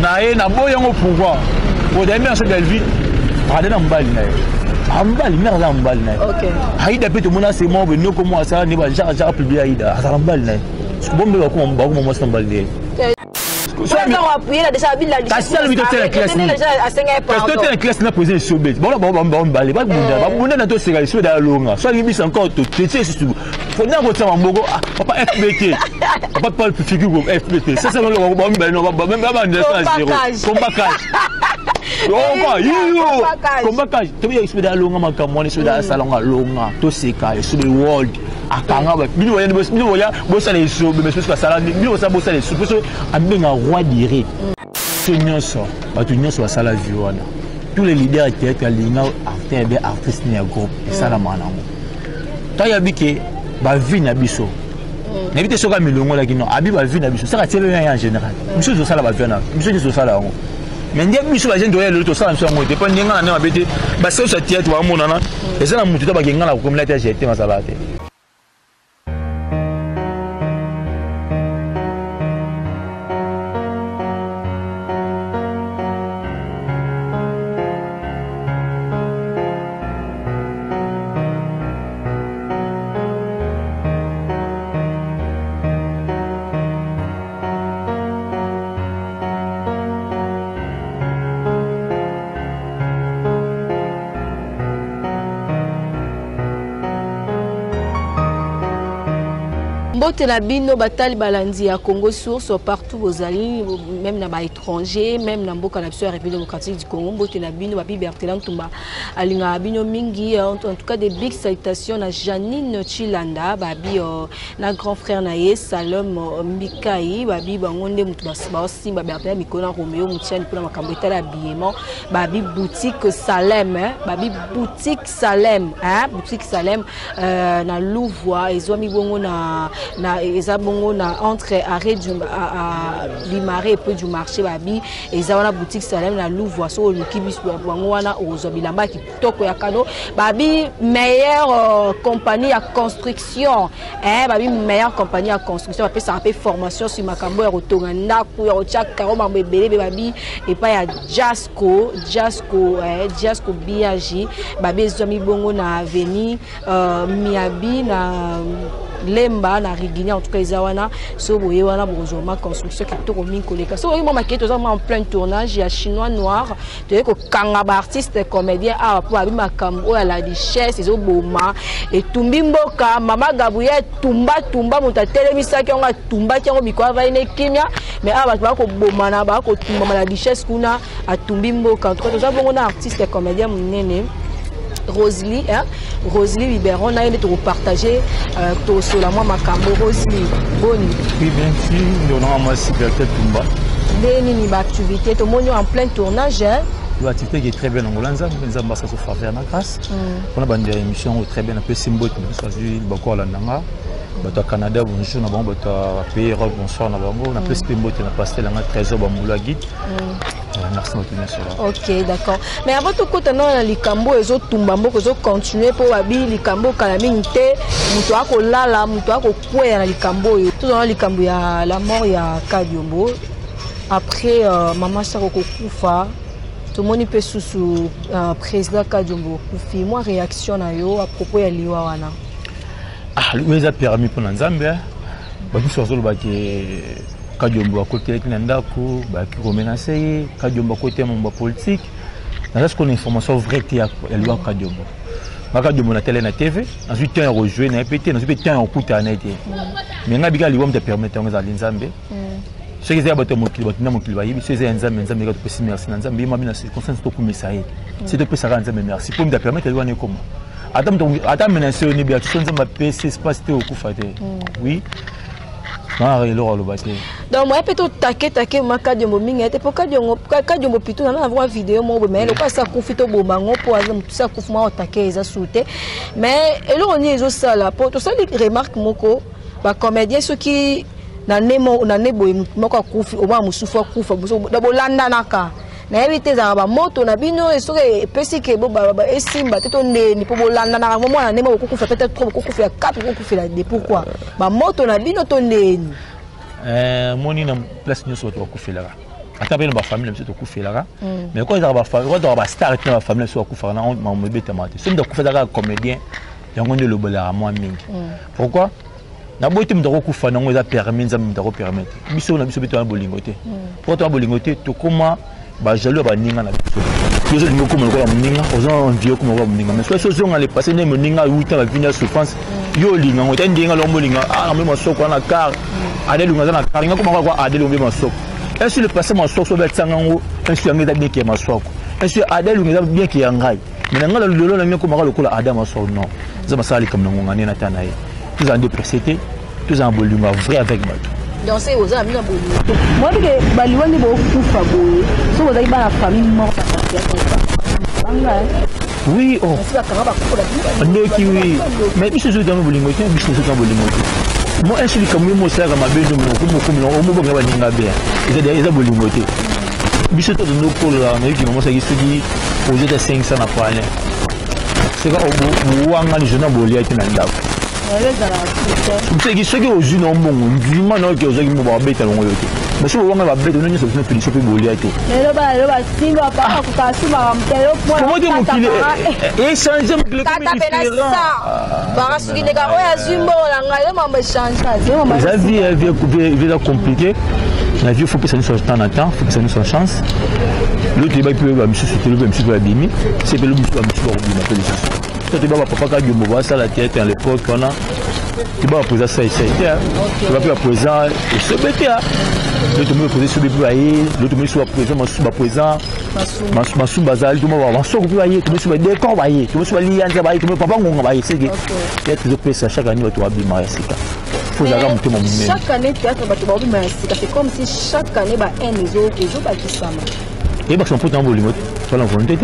nae na boyango pourquoi pour des mères de vie adena mbali nae ambali mère za mbali nae OK haida pe to mona c'est moi no comment ça ne va jamais publier haida ça mbali nae bombe ko mba ko mo mbali so on va appuyer là déjà bila la classe la classe na poser sur bête bon mbali ba bunda na to sega sur da longa so ngi bisa encore to tete sur faut na ko tsama mbogo papa FBT papa Paul figure FBT ça c'est le mbali no ba même ba ndesa zéro combat to bi expert da longa makamoni so da salonga longa to seka sur the world akanga ba bino ya bosa les so be so sala bino sa bosa les so so ambenga roi direct so nyonso ba tu nyonso sala viwana tous les leaders théâtre linga acteur be artiste ni groupe sala manango ta ya bike ba vie na biso na bite soka milongo la kino abi ba vie na biso ça ka tele en général biso so sala ba vie na biso so sala ngo mais ndiye biso ba jendo yelo to sala nso ngo te pa ndinga na mabete ba so sa théâtre wa monana ezala mutu to ba genga la communauté j'étais masala te. Bote na bino batali balandi ya Congo source partout aux alliés même na ba étranger même na mboka na biso République démocratique du Congo bote na bino ba Bertrand Tumba alinga bino mingi en tout cas des big salutations à Janine Chilanda babi na grand frère na ye Salom Mikai babi bangonde mutu ba simba Bertrand Mikona Romeo Mutiani pour makambo etala habillement babi boutique Salem babi boutique Salem boutique Salem na Louvois ezwami bongo na ezabongo na entre arrêt du Limaré et peu du marché babi ezabana boutique Salem na Louvois so lukibis bango wana ozobilamba kitoko ya kado babi meilleure compagnie à construction babi meilleure compagnie à construction bape ça peu formation sur makambo ya rotonga ndaku ya ochaka karo mabebele babi et pas ya Jasco Biagi babi ezwami bongo na avenue Miabi na Lemba na Rigini en tout cas Izawana so boye wana bonjourma construction qui to min koleka so moi maquette en plein tournage ya chinois noir de ko kanga ba artiste comédien a pour abi makambo ya la richesse ezo boma et tumbi mboka mama Gabriel tumba muta telemisa ki nga tumba ki ngo biko va ine kimia mais aba ba ko boma na ba ko tumba la richesse kuna a tumbi mboka en tout cas to bongo na artiste comédien munene Rosely Libéron na yende to partager to sola moi makambo Rosely boni oui bien sûr donnons moi Bertrand Tumba deni ni activité to monio en plein tournage l'activité qui est très bien en Hollande nous avons ça se faire na grâce on a bande émission très bien un peu symbolique nous choisi beaucoup la nanga bato Canada bonjour na bon bato pays Europe bonsoir na bango on a plus symbolique na passer la trésor ba mula guide. Merci beaucoup. Ok, d'accord. Mais avant tout, quand on a les cambo et autres tumbambo, que autres continuer pour habiller les cambo, calamité, mutoa ko lala, mutoa ko kwe na les cambo. Tout dans les cambo, il y a la mort, il y a Kadiombo. Après, maman Saroko Koufa, tout le monde peut sous président Kadiombo. Koufi, moi réaction à yo à propos de l'Iwana. Ah, lui a permis pour Nzambia. Bah, tout sur le baquet. Kadiombo à côté de Nandako, qui remenacé, Kadiombo à côté de politique. Dans ce qu'on a information vraie qui est loi Kadiombo. Kadiombo na télé na TV, ensuite on rejoué na PT, ensuite on écoute à net. Mais on a bien l'homme de permettre aux Alinzambe. Ce qui est abattu mon kilo, mon kilo, il se faisait un zam, qui a possible merci Nzambe, il m'a mis dans cette circonstance pour que ça aide. C'est de plus ça Nzambe merci pour me permettre de voir comment. Attends menacer au niveau de son Nzambe PC espace au Koufate. Oui. Donc moi plutôt taquer ma Kadiombo mingi était pour Kadiombo plutôt on a voir vidéo moi mais le pas ça confito bobango pour exemple ça confuma taquer ça sauter mais là on est ça là pour tout ça les remarques moko ba comédien ceux qui na nemo na nebo moko kufi o ba musufa kufa bo landa naka na éviter za ba moto na bino esoke pesi ke bo ba esimba teto ndeni po bolanda na moment na nemo kufa peut-être trop kufa 4 kufa la de pourquoi ba moto na bino to ndeni moni na place nyo so to kufa la ata pe na famille biso to kufelaka mais quand dans ba famille quand ba star na ba famille so kufaka na ma beta mate so nda kufaka comédien yango nde lobola moi mingi pourquoi na boite mdako kufa nango eza permis nzambe mdako permettre biso na biso beto na bolingote pour to bolingote to koma ba jaloux ba ninga na biso biso ningo koma ko mninga ozo vieux koma ko mninga mais so so ngale passer ne mninga uta ba vina souffrance yo linga ngota ndinga lo molinga ah me masoko na car ade lunga na car ngako mako kwa ade lunga masoko est-ce le passé masoko so bet sangango est-ce ngeza bien ki masoko est-ce ade lunga bien ki yangai mais ngala lolo na ngako mako lokola ade masoko non za masali comme nganga ni na tanaye tous en dépressité tous en volume vrai avec moi donc c'est aux amis na bolingo moi que baliwani bo kufa boye so ba ba famille morte oui oh ndoki oui mais biso zo dans bolingo te biso zo dans bolingo te moi est-ce que comme moi ça ma bendo mo mo bonga baninga bien ils a bolingo te biso to no ko la mais qui moi ça qui se dit projet de 500 na poale c'est quand au wanga ni jeune bolia te na ndako c'est qui ce que au jeune on bon du man que aux mo ba beta longo yote mais si wanga ba beta non so no fini so pe bolia te le ba singa pa ku ka sima mtelo comment dire mon qu'il et changer le ba suki de ka oya zimbo la ngale mamba change la vie est compliquée la vie faut que ça nous soit temps en temps faut que ça nous soit chance l'autre il va plus ba monsieur c'était le même monsieur va bimi c'est le monsieur va monsieur va bimi appelle ça tu vas papa ka du moba ça la tête à l'époque on a tu vas poser ça ici tu vas plus poser et se bêter l'autre me poser sur le boyer l'autre me soit présent ma présent ma sous bazal tu m'as so ku boyer tu me soit décor boyer tu me soit lié en boyer tu me papa ngonga boyer c'est que il y a toujours pesa chaque année tu vas bima sika faut ça mon même chaque année théâtre ba tu vas bima sika c'est comme si chaque année ba un les autres ba kisama et bah son pote en bolingo tu la volonté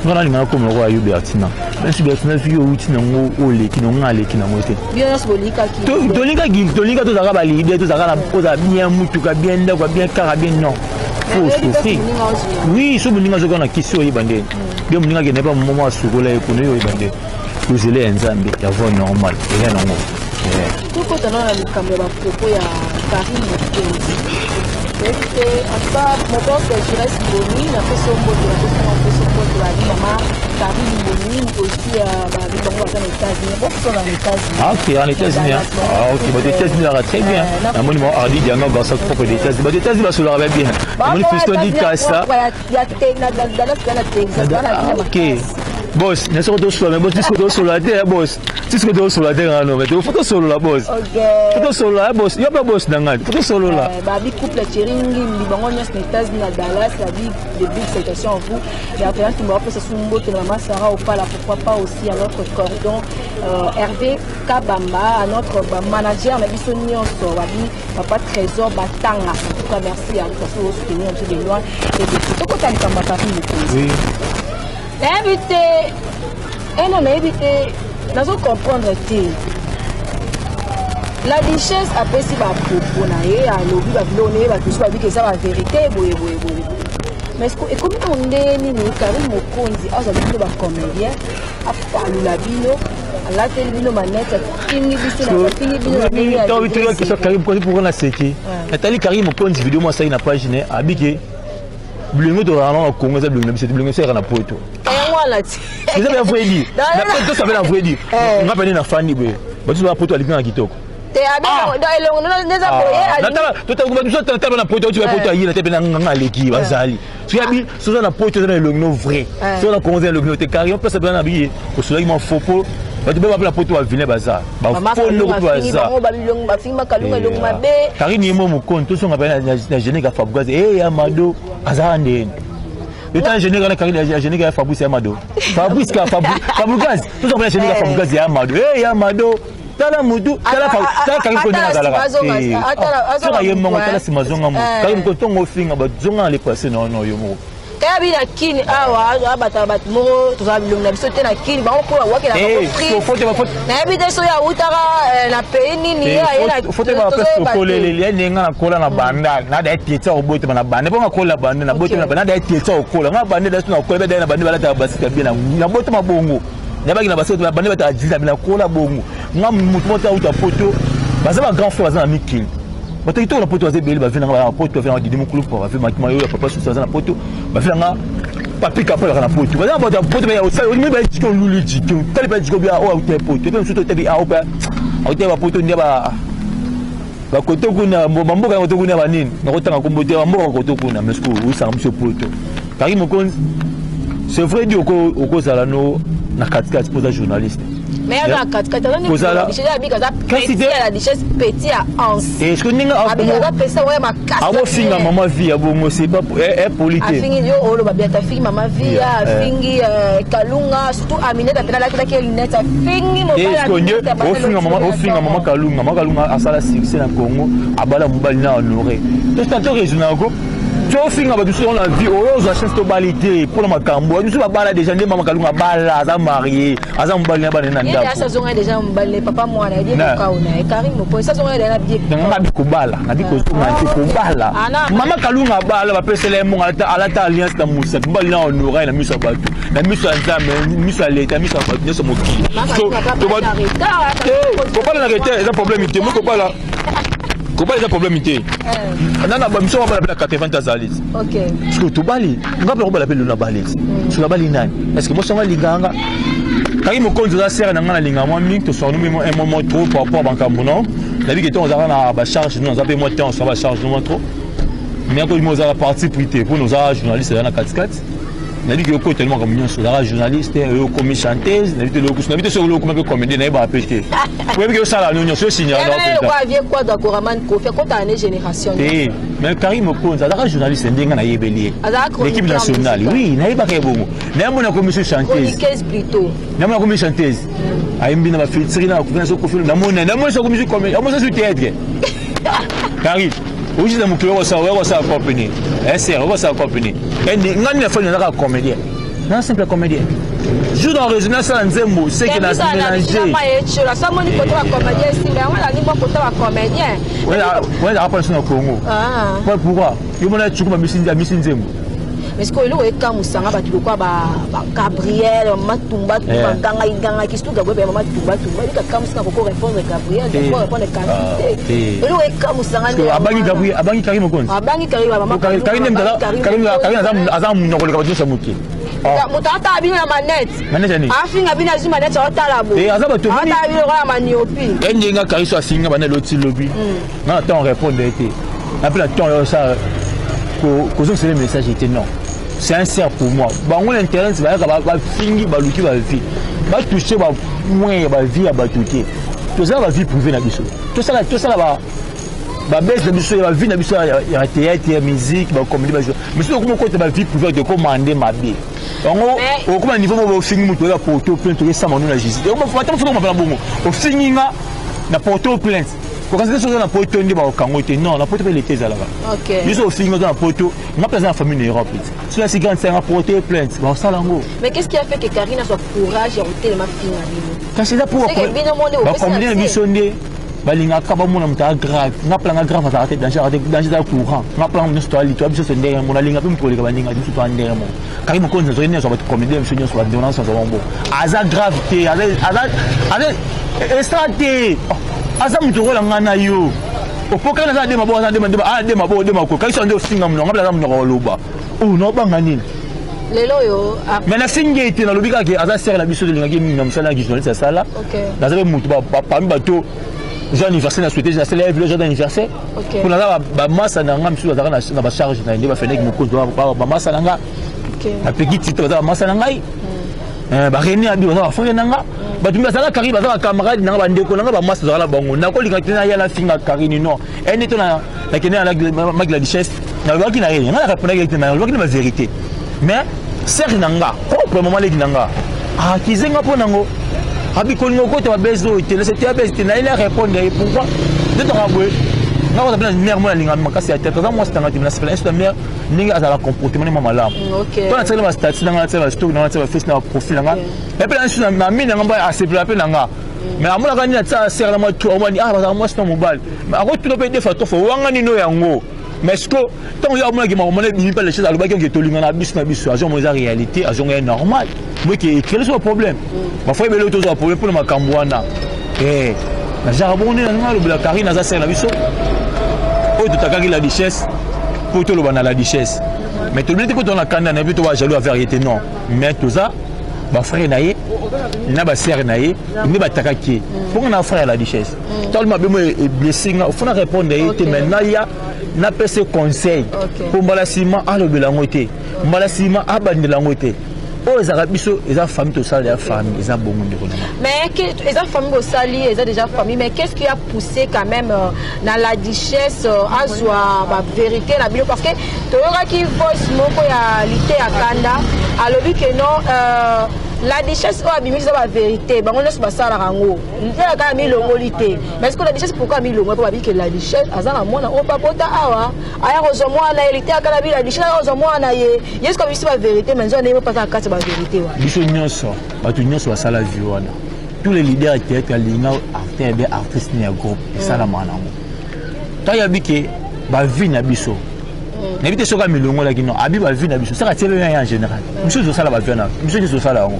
on a linga comme roi Yubertina même si Bertina vio utina ngo ole kino ngale kina ngote bien so bolika ki tolinga to zaka ba libé to zaka na poza bien mutuka bien ndako bien car bien non faut souffrir oui so bolinga zo kana kisio yibande bien bolinga ke ne pas moment sukola e kono yibande vous allez nzambe ya voix normal et non tout quand on a le caméra propos ya Karim et à part mon boss je reste boni la fait son mot de la maman Karim boni aussi bah les banques dans les États-Unis bon sont dans les États-Unis ah ok en États-Unis ah ok bah les États-Unis là très bien un monument Hardy Diana dans sa propre des États-Unis bah les États-Unis va se leur avait bien mon fils dit ça ok boss ne sont tous mais boss disco sur la terre boss disco sur la terre non mais photo solo la boss photo solo la boss yo pas boss nanga photo solo là bah bi couple chiringi libango nyas na États-Unis na Dallas la vie de big citation en vous et après tu me rappelles ça sous mbote maman Sarah ou pas là pourquoi pas aussi à notre cordon Hervé Kabamba à notre manager mais biso nyonso wabi papa trésor batanga en tout cas merci à vous pour soutenir un peu de loin et de tout quand on va parler oui invité et non invité nous comprendre la richesse après si va propos na ye à lobby va donner va tout ça dit que ça va vérité boye mais et comme on est ni Karim Mokonzi a ça ba comédien a parlé la bino à la télévision manette fini bino donc tu vois que ça Karim Mokonzi pour la séquer Nathalie Karim Mokonzi vidéo moi ça il n'a pas gêné habité Blingo de Rana au Congo, c'est Blingo, c'est Rana Poto. C'est ça, vrai dit. La Poto, ça veut la vrai dire. On va venir dans Fanny, mais tu vas Poto à l'Igan à Kitoko. Tu as Poto, tu vas Poto à Yéla, tu vas à l'équipe, à Zali. Tu as mis, ce sont la Poto, c'est le nom vrai. C'est la Congo, le nom, tu es carré, on peut se bien habiller. Au soleil, il m'en faut pas. Tu peux appeler la Poto à venir bazar. Karim ni mo compte tout son appel na général Fabrice eh Amado azande le temps général na Karim général Fabrice Amado Fabrice tout son appel général Fabrice Amado eh Amado tala mudu tala Karim ko na zala atala yemo tala simazonga mo Karim ko tongo finga ba zonga le passé non yo mo kaya bi na kini awa abata bat mo to za bilong na biso te na kini ba ko wa ke na ko free na bi de so ya utara na pays nini ya na faut te ba pesto ko le nenga na kola na banda na da tietsa o bote na banda po nga kola banda na bote na banda da tietsa o kola nga banda da na kola be da na banda bala ta basika bi na bote mabongo na ba ki na basika banda ba ta ajisa na kola bongo nga mutu mota uta photo baza ba grand frère baza na mikili bataki to na poto azebeli ba vena na poto vena di mon club pour faire makima yo papa sur ça na poto ba vena papi kapo na poto ba na poto ba o ni ba tiko lulu tiko tali ba tiko bia o te poto te suto te bi a o ba o te ba poto ndia ba koto kuna mboka koto kuna ba nini na kotanga kombote ba mboka koto kuna mesko o sa mso poto kari mokon c'est vrai dit oko sala no na 4-4 pour un journaliste. Mais il y a 4-4 ans, il y a la richesse petit à ans. Est-ce que nous avons fini maman vie, c'est pas politique. Fini yo ba bien ta fille maman vie, fini Kalunga, surtout Aminé ta pena la qui lunette, fini mo bala. Au fini maman Kalunga a sala succès na Congo, abala mobali na honoré. Tout ça tout raisonnable. Tu as fini avec tout la vie, aux achètes de balité pour le macambo. Nous sommes pas déjà des mamans Kalunga bala, à marié, à zambali na banana. Il y a ça sont déjà mbalé papa moi na dit ka ona Karim po ça sont déjà bien. Na bi kubala, na bi ko kubala. Mama Kalunga bala ba pesele mo ala ta alliance ta musa. Mbali na honoré na miso batu. Na miso nzambe, miso leta, miso batu, ne somo ki. So to ba ko pas la rete, c'est un problème ité, mo ko pas là. Ko pas les problème ité. Nana ba miso ba la 80 zalis. OK. Parce que to bali, ngapela ko bala pele na balis. Sur la bali nani? Est-ce que mo songa linganga? Quand mon compte de la serre dans la ligne, moi, tu sors nous un moment trop par rapport à Bankambo, non? La vie que on a la charge, nous avons moins de temps, on va charge nous trop. Mais quand nous avons la partie privée pour nos journalistes dans la 4-4, la vie que nous tellement comme nous sommes journalistes, comme chanteuse, la vie que nous sommes sur le comme comédien, n'a pas pété. Vous voyez que ça là, nous sommes signés. Quoi d'accord, man, qu'on fait quoi dans génération? Mais Karim Okonza, la journaliste, c'est un yébélier. L'équipe nationale, oui, n'a pas qu'à bon. N'a pas commission chanteuse. Plutôt. N'a pas commission chanteuse. Aïmbi n'a pas filtré, n'a pas fait conflit. N'a pas fait commission comédien. N'a pas fait théâtre. Karim. Aujourd'hui, dans mon club, on va accompagner. On va s'accompagner. Et nous avons fait un comédien. Non, simple comédien. Joue dans le résumé, ça c'est un mot. C'est que nous avons mélangé. Oui, la réponse est au Congo. Pourquoi? Il y a un mission de mais ce que l'eau est comme ça, on va dire quoi, Gabriel, Matumba, Ganga, qui se trouve Gabriel, Matumba, il y a comme ça pour répondre à Gabriel, pour répondre à Gabriel. L'eau est comme ça. Abangi Gabriel, Abangi Karim Okon. Abangi Karim, Karim Azam, nous avons regardé ça mouki. Mutata abina na manette. Manette. Afinga abina zuma manette au talabo. Et Azam to. Ata abina la maniopi. Enyenga Kariso asinga bana loti lobby. Na temps répondre été. Après la temps ça. Causons c'est le message était non. C'est un cerf pour moi. Bango l'intérêt c'est va fingi baluki va vie. Va toucher va moins va vie à batouter. Tout ça va vie privée na biso. Tout ça là va baisse de biso va vie na biso ya théâtre ya musique va comédie va mais c'est comment côté va vie privée de commander ma vie. Bango au comment niveau va fingi muto ya porto plainte to ça manu na justice. Et on va attendre faut qu'on va bongo. Au fingi na porto plainte. Pour quand c'est na poto ndi ba okangote non na poto pe l'été za là. OK. Ils ont fini dans la poto, on présent la famille Europe. Sur la cigane c'est un porter plainte. Bon ça lango. Mais qu'est-ce qui a fait que Karina soit courage et ôter le mafia quand c'est là pour combien de missionné balinga ka ba mona mta grave na plan grave ça arrêter danger courant na plan une histoire toi biso c'est derrière mon linga pe mko le balinga du tout en derrière mon Karina ko nzo ne so ba comédien missionné sur la dénonce sur bon aza gravité aza estratégie asa mutokola ngana yo opoka na za de mabo za de mabo ka iso ndo singa mno ngabla za mno loba no banga nini lelo yo mais na singe ite na lobika ke aza serre la biso de linga kimi ngam ki journaliste sala na za mutu ba bato jour anniversaire na souhaiter na célèbre le jour d'anniversaire pour na ba massa na ngam su na ba charge na ndi ba fene ki moko ba massa na nga a petit titre ba massa na ngai ba reni abi ba frère na nga batumba sala Karim baza camarade na bandeko na ba massa za la bango na ko linga tena ya la finga Karim non ene to na kene na magla richesse na ba ki na rien na répondre avec na ba ki na vérité mais serre nanga pour moment les nanga ah kizenga po nango abi ko ngoko te ba bezo te c'était bezo na il répondre pourquoi de to rabwe na ko na mère mo linga makasi ya tête ça moi c'est ngati na c'est la mère ninga azala comportement mama la OK to na tsela ba statut na tsela stock na tsela face na profil nga et puis ensuite na mine nga assez plaper nga mais amula ka ni tsa serre na mo to mo ni ba moi c'est mobile mais ako tu pe defa to fo wanga ni no yango mais ce que tant il y a moi qui m'a demandé de pas les choses à l'obé qui to linga na bis na bis agent mo za réalité agent est normal moi qui quel est le problème ma foi be l'auto za problème pour ma kambwana na jarabone na nga le Karina za serre na biso oh tout à la richesse pour tout le monde la richesse mais tout le monde quand on a canne on peut jaloux à vérité non mais tout ça ba frère naïe na ba sœur naïe ni ba takaki pour on a frère la richesse tellement bien blessing faut répondre maintenant il y a na pese conseil pour mbalasima à le belangote mbalasima à bandelangote oh les arabiso les familles tout ça les familles ils ont bon monde mais les familles au sali ils ont déjà famille mais qu'est-ce qui a poussé quand même dans la richesse à soi la vérité la bio parce que tu auras qui voice moko ya lité à kanda alors que non la richesse ou abimi c'est la vérité bah on laisse pas ça la rango il y a quand même l'ongolité mais est-ce que la richesse pourquoi mi longo pour dire que la richesse azana mona on pas pota awa aya rozomo na elité akala bi la richesse rozomo na ye est-ce que c'est la vérité mais on n'est pas ta carte la vérité wa biso nyonso batu nyonso ba sala vie wana tous les leaders qui étaient linga acteur bien artiste ni groupe ça la manango ta ya bike ba vie na biso n'habite sur la milongo là qui non abi ba vie na biso ça ka tele en général biso zo sala ba vie na biso zo sala ngo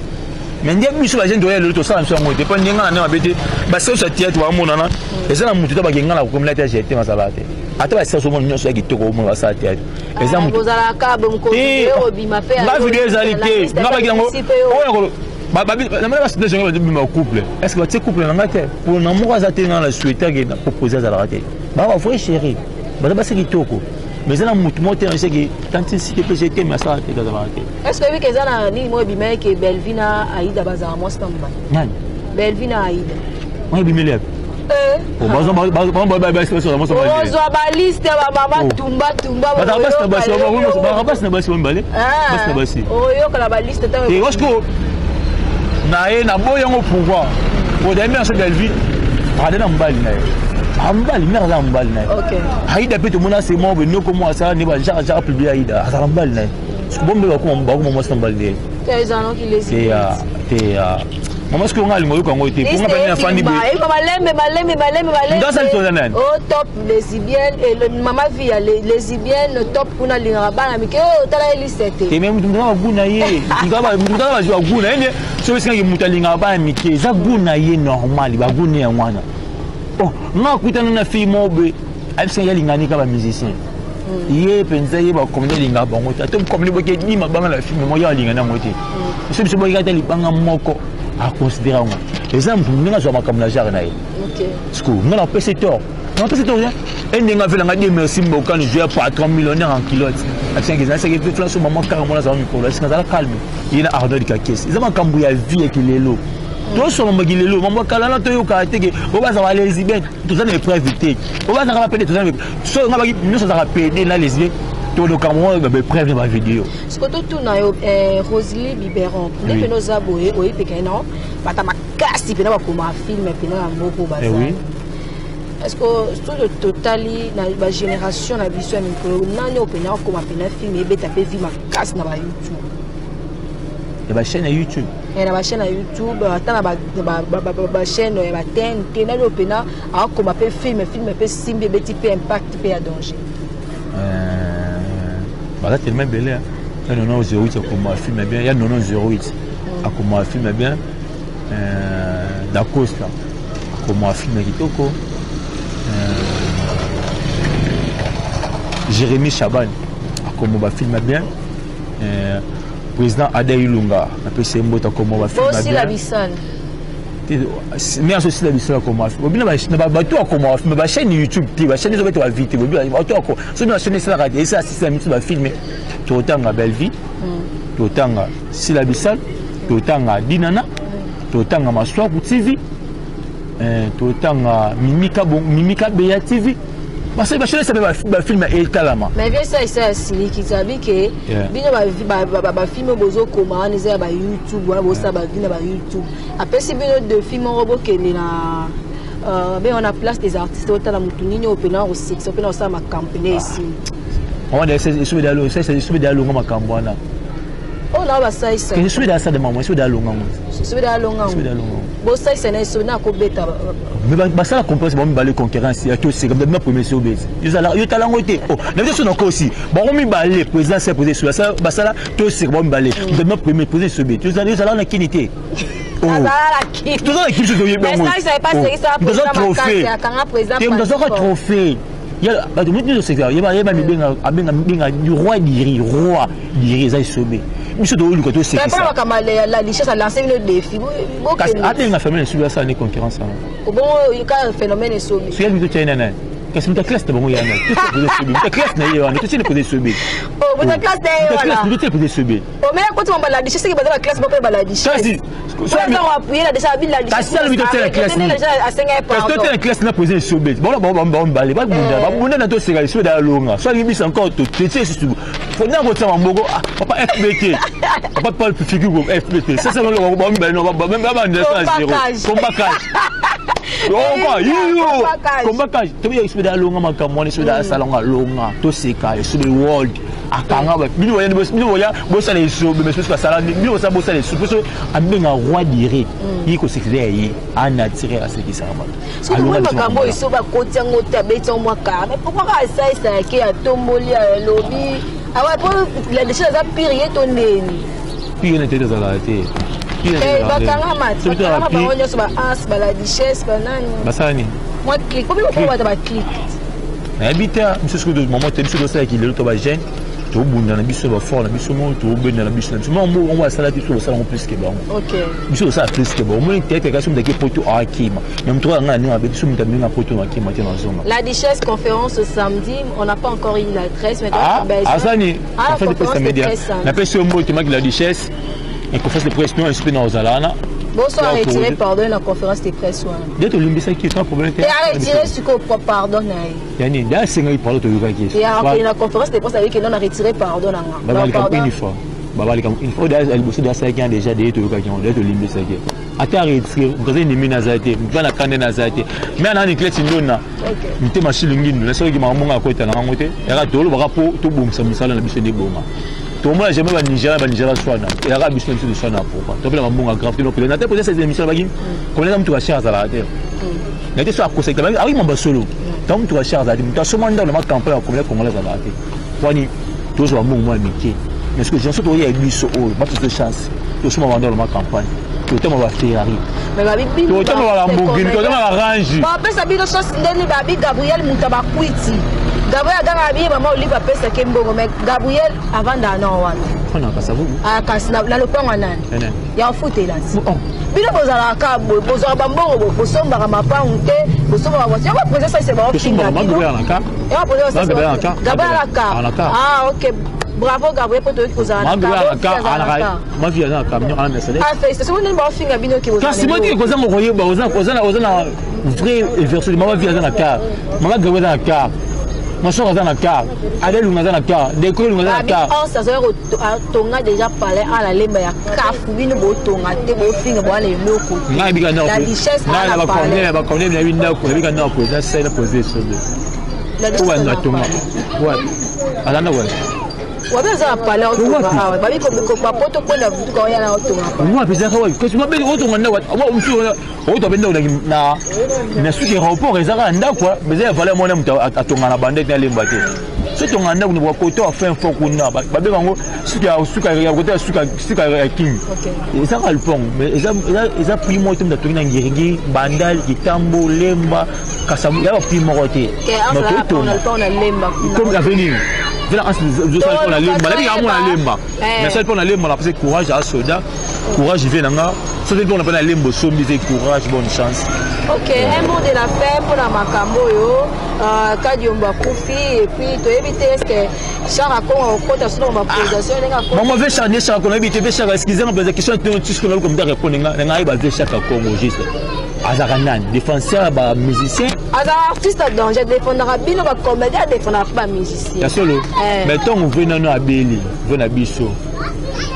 mais ndiye biso ba gente doyele to sala nso ngo dépend ndenga na abete ba so sa théâtre wa mona na eza na mutu to ba genga la ko mlata jete masabate ata ba sa so mo nyoso ya kitoko mo ba sa théâtre eza mutu bozala ka bo mko obima pe ba video ezalité nga ba kingo oya couple est-ce que tu couple na ngate pour na mo za tenga la souhaiter que na proposer za la rater ba ba frère chéri ba ba se kitoko mais ça mutu moté c'est que tant si que j'étais mais ça te za la rater est-ce que oui que ça na ni mo obima que Belvina Aïda bazara mo stamba nani Belvina Aïda moi bimele oh bazo so mo so ba bazo ba liste ba mama tumba ba bas na basi ba bas na basi mbale bas na basi oh yo kala ba liste ta et est-ce que na boyango pouvoir pour des mères Belville rade na mbali na ambali mère za mbali na OK Aïda peut mona c'est moi no comment ça ne va jamais publier Aïda ça mbali na parce que bombe ba ko mo mbali te zano ki les te maman ce que on a lingo ko ngoite pour nga bana fandi bi maleme dans cette zone là oh top lesbienne et maman vie lesbienne top kuna linga bana mike oh tala liste te même mutu nga guna ye ngaba jwa guna ene so bisinga ki mutu linga bana mike za guna ye normal ba guna ya mwana oh nga kutana na fille mobe abisa ya linga ni ka ba musicien ye penza ye ba komne linga bango ta to komne boke ni mabanga la fille mo ya linga na ngote so biso boka ta libanga moko à considérer moi exemple nous n'avons pas comme la jarre naïe OK sco nous on peut se tort on peut se tort et nous avons fait la dire merci beaucoup quand je patron millionnaire en kilote à 5 ans c'est que place au moment carrément là ça va micro là c'est ça calme il y a arnaud de caisse ils ont kambu ya vie qui les lots tout sur mon guilelo mon kala na to yo ka te que on va ça les lesbiennes tout ça ne peut éviter on va ça rappeler tout ça so on va nous ça rappeler là lesbiennes tout le Cameroun be prévenir ma vidéo ce que tout na yo Rosalie Biberon ne nos aboye oyi pekena bata makasi pena ba koma film pena mboko ba oui est-ce que tout le totali na ba génération na biso ni ko nani opena koma pena film e beta pe vi makasi na ba YouTube et ba chaîne YouTube et na ba chaîne YouTube ata na ba chaîne ya ba TNT nani opena a koma pe film pe simbi beti pe impact pe ya danger voilà tellement belle il y a 98 comme film bien il y a 08 comme film bien da Costa comme film kitoko Jérémy Chaban comme film bien président Ada Ilunga après c'est mbota comme film bien aussi la Bissane mais aussi la mission comme moi bobina ba to comme moi mais ba chaîne YouTube ba chaîne zo beto ba vite bobina ba to ko so na chaîne ça radio ça assiste mi ba filmer to tanga belle vie to tanga Sila Bissane to tanga Dinana to tanga Maswaku TV to tanga Mimika Beya TV parce que ba chaîne ça ba film et talama mais bien ça sili qui sabi que bino ba film bozo koma ni za ba YouTube wa bosa ba vina ba YouTube après c'est bino de film robo que na ben on a place des artistes au tala mutunini opena au sexe opena ça ma campagne ici on a c'est sur dalo c'est sur dalo ma campagne oh là ba ça ça que sur ça de maman sur dalo ngam sur dalo ngam bo ça c'est na so na ko beta mais ba ça la compétence bon balé concurrence il y a tout c'est comme même premier sur base yo tala ngote oh na veut son encore aussi bon mi balé président c'est posé sur ça ba ça là tout c'est bon balé même premier posé sur base yo ça là na kinité oh tout ça qui se doit bien mais ça c'est pas c'est ça président trophée Il y a le secteur, il y a du roi d'Iri, ça est sommé. Monsieur de Oulu, quand c'est ça. La richesse a lancé le défi. Il a fait une subvention de concurrence. Bon, il y a un phénomène de sommé. C'est une parce que ta classe de bon, il y a ta classe n'est pas tout de subir. Oh, ta classe n'est pas de subir. Oh, mais quand on va la richesse, c'est que la classe va pas la richesse. Ça, on va appuyer la déjà la richesse. Ça, la classe. Parce que la classe n'a posé un subir. Bon, balai, pas de tout, c'est la chose dans longue. Soit il encore tout, tu sais, c'est tout. Faut n'a pas en bogo, pas FBT. Pas pas figure comme FBT. Ça, c'est le bon, même pas de combat. Combat, tu veux expliquer la longue, ma sur la salon à longue, tout c'est carré, sur le world, à Kanga, mais bosser les sous, mais c'est pas ça, mais ça bosser les sous, parce que un roi d'Iri, il faut s'exercer, à attirer à ce qui s'arrête. Si vous voulez Makambo, il sauve à côté en tabette en Waka, mais pourquoi ça qui a tomboli à lobby? Ah ouais, pour la décharge à pire, ton nez. Pire n'était pas à la tête. La richesse, Basani. Moi, clique. Pourquoi on va clique? Habiter, monsieur, ce que de moment, tu es sur ça qui est le tobagène. Tu es au bout d'un abysse fort, l'abysse au monde, tu es au bout d'un abysse. On va s'arrêter sur le salon plus que bon. Ok. Monsieur, ça plus que bon. Moi, tu es quelqu'un qui est poteau à Akima. Même toi, on a un avec ce que tu as mis un poteau à Akima dans la zone. La richesse conférence samedi, on n'a pas encore eu l'adresse, mais Asani, en fait, c'est ça média. La personne qui m'a dit la richesse. Et conférence de presse, nous, un peu dans Zalana. Bonsoir, retiré pardon la conférence de presse. Dès que l'imbi, c'est qui est un problème. Et à retirer ce qu'on pardon. Yanni, là, c'est un pardon de Yuga qui est. Et après la conférence de presse avec qui on a retiré pardon. Une fois. Une fois, elle bosse dans ça qui a déjà des Yuga qui ont l'air de l'imbi, c'est qui. Attends, retiré, vous avez une nazate, vous avez une nazate. Mais on a une clé de l'onna. Vous avez machine l'ingine, la seule qui m'a montré à côté de la montée. Et là, tout le rapport, tout boum, ça me sale dans la biche de Boma. Tout le monde, j'aime le Nigeria, soit et l'arabe, je suis de Swana. Tu as un bon grave, tu as posé cette émission là, comme tu as cher à la terre. Il y a des choses à cause de la vie, mon solo. Tant que tu as cher à la terre, tu as seulement dans le marque campagne comme les Congolais à la terre. Wani, tu as un bon mois métier. Mais ce que j'ai surtout, il y a lui sur eux, pas de chance. Tu as seulement dans le marque campagne. Tu as un Ferrari. Mais la Bible, tu as un Lamborghini, tu as un Range. Après, ça veut dire que Gabriel Moutabakwiti. Gabriel Garabi, maman, il va passer Kembo, mais Gabriel avant d'aller on a passé à vous. Ah, Kassina, là, le point en an. Il y a un foot là. Bila bozala ka bozala bambongo bosomba ka mapangu te bosomba ka voiture. On va poser ça c'est bon. Gabriel Ah, OK. Bravo Gabriel pour te poser un ma vie dans camion en Mercedes. Ah, félicitations, on est bon finga bino qui vous. Quand si moi dis que ça mo royer ozana vrai version de ma vie dans la car. Maman Gabriel dans la car. Moi je suis dans la car. Adèle dans la car. Décolle dans la car. Ça ça tonga déjà parlé à la lemba ya kafu bino bo tonga te bo finga bo aller loko. La richesse à la parler. Ba connaît bien winda ko bi kana ko ça c'est la position de. La richesse na tonga. Ouais. Alana ouais. Ouais, ça parler au tonga. Ba bi ko papoto ko na vutu ko ya na tonga. Moi pesa ko ko tu m'appelles au tonga na wa. Moi on to benda na suki aéroport ezaka ndako mais il fallait moi muta atonga na bande na lemba te. Si tu as un peu côté à faire un faux coup là, si tu as un côté à king, ça va le pont, mais ils ont pris moi tout de suite dans Ngirigi, Bandal, Kitambo, Lemba, Kasamu, ils ont pris mon côté. Comme l'avenir. Je suis pour la Lemba, la vie à moi la Lemba. Mais ça pour la Lemba, parce que courage à Soda, courage il vient là. Ça c'est pour la Lemba, somme courage, bonne chance. Ok, un mot de la fin pour la Makambo yo, Kadiomba Koufi et puis tu évites est-ce que Chara Congo au côté sur ma position maman veut changer Chara Congo éviter veut Chara excusez-moi parce que question est tout ce que nous comme répondre nga iba veut Chara Congo juste Azaranan défenseur ba musicien Azar artiste danger défendra bino ba comédien défendra pas musicien bien sûr mais tant on veut non abeli veut na biso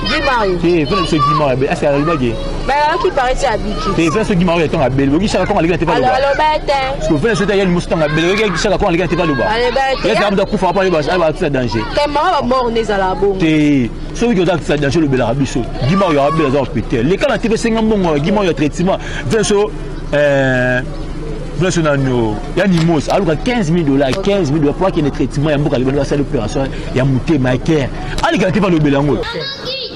Guimari et veut ce Guimari est-ce qu'elle va dire ben qui paraît c'est habitué et veut ce Guimari est en abeli oui Chara Congo aller pas alors bête parce que veut ce tailler le mouston abeli oui Chara Congo aller pas là-bas il y a de coups pas les bas elle va être danger Kemba mort né à la bombe et celui qui a ça danger le bel arabiso Guimari a bel azar péter les cas la TV 50 bon Guimari a traitement veut ce il y a Nimos, alors $15,000, 15,000 pour qu'il y ait des traitements, il y a beaucoup de l'opération, il y a monté ma cœur. Allez, il y a le bélango.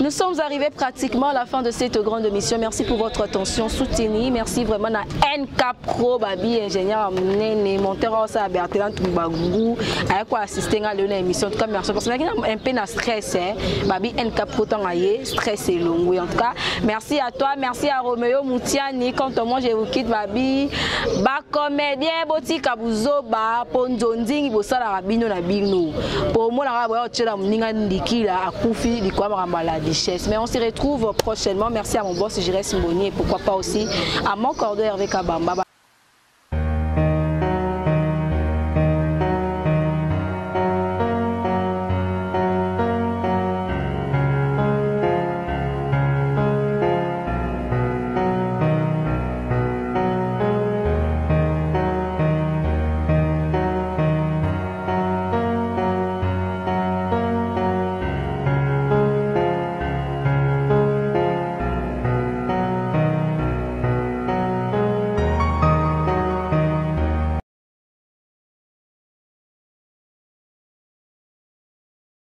Nous sommes arrivés pratiquement à la fin de cette grande émission. Merci pour votre attention soutenue. Merci vraiment à NK Pro, Babi, ingénieur Mnene, monteur à Bertrand Tumbagou, avec quoi assister à l'émission. En tout cas, merci parce que un peu de stress. Babi NK Pro, stress et long. En tout cas, merci à toi, merci à Roméo Moutiani. Quant à moi, je vous quitte, Babi. Ba comédien, Boti Kabuzo, Ba Ponzonding, Bosala Rabino Nabino. Pour moi, la mais on se retrouve prochainement. Merci à mon boss Jérès Mboni et pourquoi pas aussi à mon cordeur Hervé Kabamba.